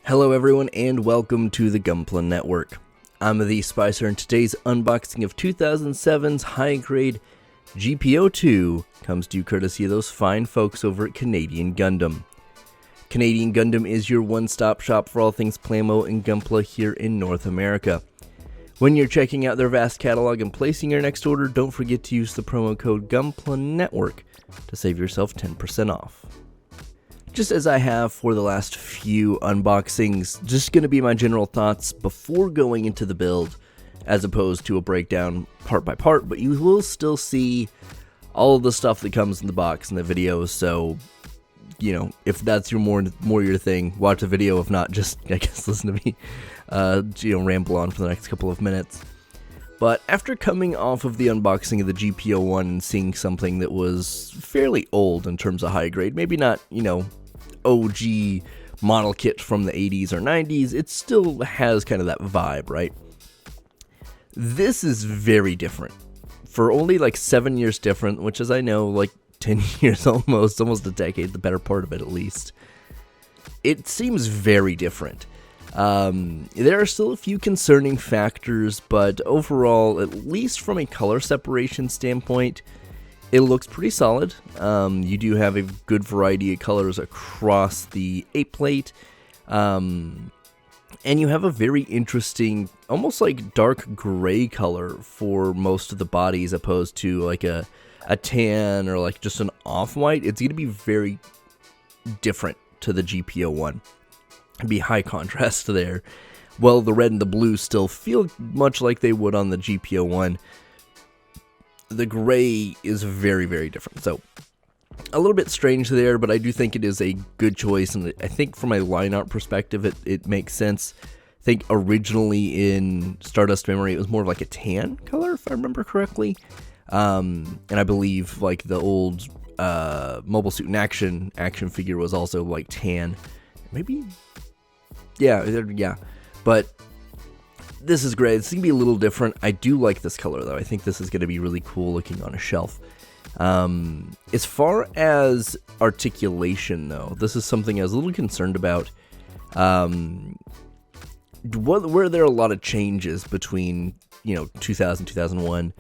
Hello everyone and welcome to the Gunpla Network. I'm the Spicer and today's unboxing of 2007's high-grade GP02 comes to you courtesy of those fine folks over at Canadian Gundam. Canadian Gundam is your one-stop shop for all things Plamo and Gunpla here in North America. When you're checking out their vast catalog and placing your next order, don't forget to use the promo code Gunpla Network to save yourself 10% off. Just as I have for the last few unboxings, just going to be my general thoughts before going into the build, as opposed to a breakdown part by part, but you will still see all of the stuff that comes in the box in the video, so, you know, if that's your more your thing, watch the video. If not, just, I guess, listen to me, ramble on for the next couple of minutes. But after coming off of the unboxing of the GP01 and seeing something that was fairly old in terms of high grade, maybe not, OG model kit from the 80s or 90s, it still has kind of that vibe, right? This is very different. For only like 7 years different, which is, I know, like 10 years almost a decade, the better part of it at least. It seems very different. There are still a few concerning factors, but overall, at least from a color separation standpoint, it looks pretty solid. You do have a good variety of colors across the 8 plate, and you have a very interesting, almost like dark gray color for most of the body, as opposed to like a tan or like just an off-white. It's going to be very different to the GP01. It'd be high contrast there. Well, the red and the blue still feel much like they would on the GP01. The gray is very, very different. So, a little bit strange there, but I do think it is a good choice, and I think from a line art perspective, it makes sense. I think originally in Stardust Memory, it was more of like a tan color, if I remember correctly. And I believe like the old Mobile Suit in action figure was also like tan. Maybe? Yeah. But this is great. It's going to be a little different. I do like this color, though. I think this is going to be really cool looking on a shelf. As far as articulation, though, this is something I was a little concerned about. Were there a lot of changes between, 2000, 2001,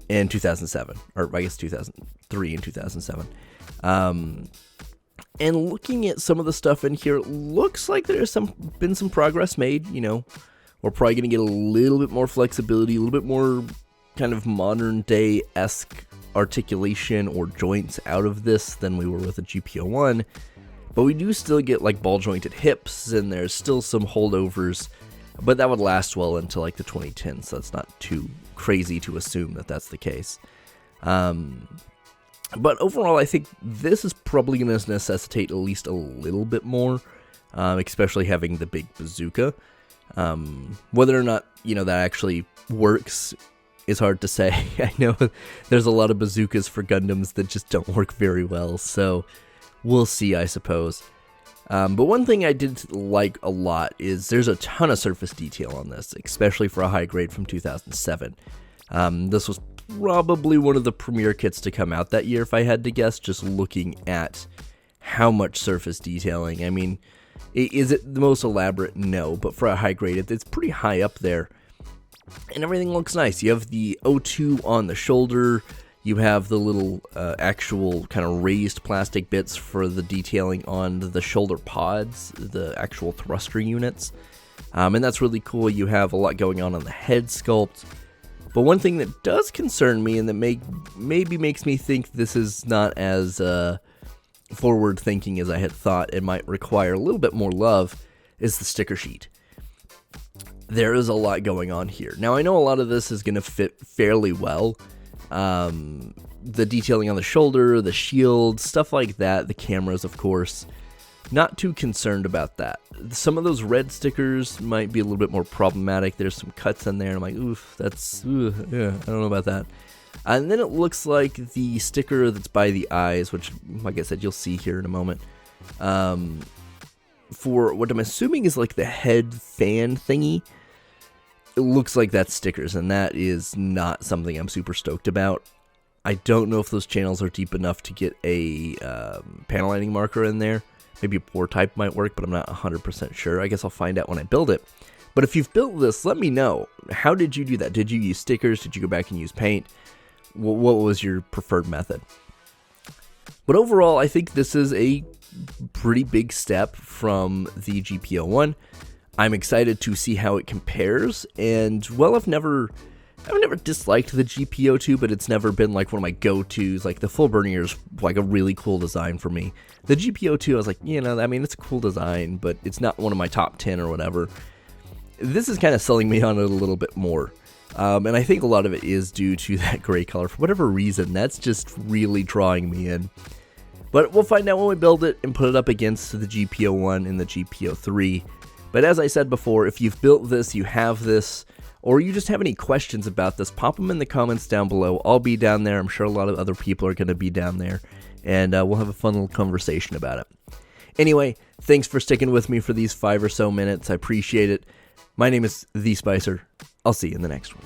and 2007? Or I guess 2003 and 2007. And looking at some of the stuff in here, it looks like there's been some progress made, We're probably going to get a little bit more flexibility, a little bit more kind of modern day-esque articulation or joints out of this than we were with the GP01. But we do still get like ball jointed hips, and there's still some holdovers, but that would last well into like the 2010s, so it's not too crazy to assume that that's the case. But overall, I think this is probably going to necessitate at least a little bit more, especially having the big bazooka. Whether or not, that actually works is hard to say. I know there's a lot of bazookas for Gundams that just don't work very well, so we'll see, I suppose. But one thing I did like a lot is there's a ton of surface detail on this, especially for a high grade from 2007. This was probably one of the premier kits to come out that year, if I had to guess, just looking at how much surface detailing. I mean, is it the most elaborate? No, but for a high grade, it's pretty high up there. And everything looks nice. You have the O2 on the shoulder. You have the little actual kind of raised plastic bits for the detailing on the shoulder pods, the actual thruster units. And that's really cool. You have a lot going on the head sculpt. But one thing that does concern me and that maybe makes me think this is not as forward thinking as I had thought, it might require a little bit more love, is the sticker sheet. There is a lot going on here. Now, I know a lot of this is going to fit fairly well. The detailing on the shoulder, the shield, stuff like that, the cameras, of course. Not too concerned about that. Some of those red stickers might be a little bit more problematic. There's some cuts in there, and I'm like, yeah, I don't know about that. And then it looks like the sticker that's by the eyes, which, like I said, you'll see here in a moment, for what I'm assuming is like the head fan thingy. It looks like that's stickers, and that is not something I'm super stoked about. I don't know if those channels are deep enough to get a panel lining marker in there, Maybe a bore type might work, but I'm not 100% sure. I guess I'll find out when I build it. But if you've built this, let me know. How did you do that? Did you use stickers? Did you go back and use paint? What was your preferred method? But overall, I think this is a pretty big step from the GP01. I'm excited to see how it compares, and well, I've never disliked the GP02, but it's never been like one of my go-tos. Like the full burnier is like a really cool design for me. The GP02, I was like, I mean, it's a cool design, but it's not one of my top 10 or whatever. This is kind of selling me on it a little bit more. And I think a lot of it is due to that gray color. For whatever reason, that's just really drawing me in. But we'll find out when we build it and put it up against the GP01 and the GP03. But as I said before, if you've built this, you have this, or you just have any questions about this, pop them in the comments down below. I'll be down there. I'm sure a lot of other people are going to be down there. And we'll have a fun little conversation about it. Anyway, thanks for sticking with me for these 5 or so minutes. I appreciate it. My name is The Spicer. I'll see you in the next one.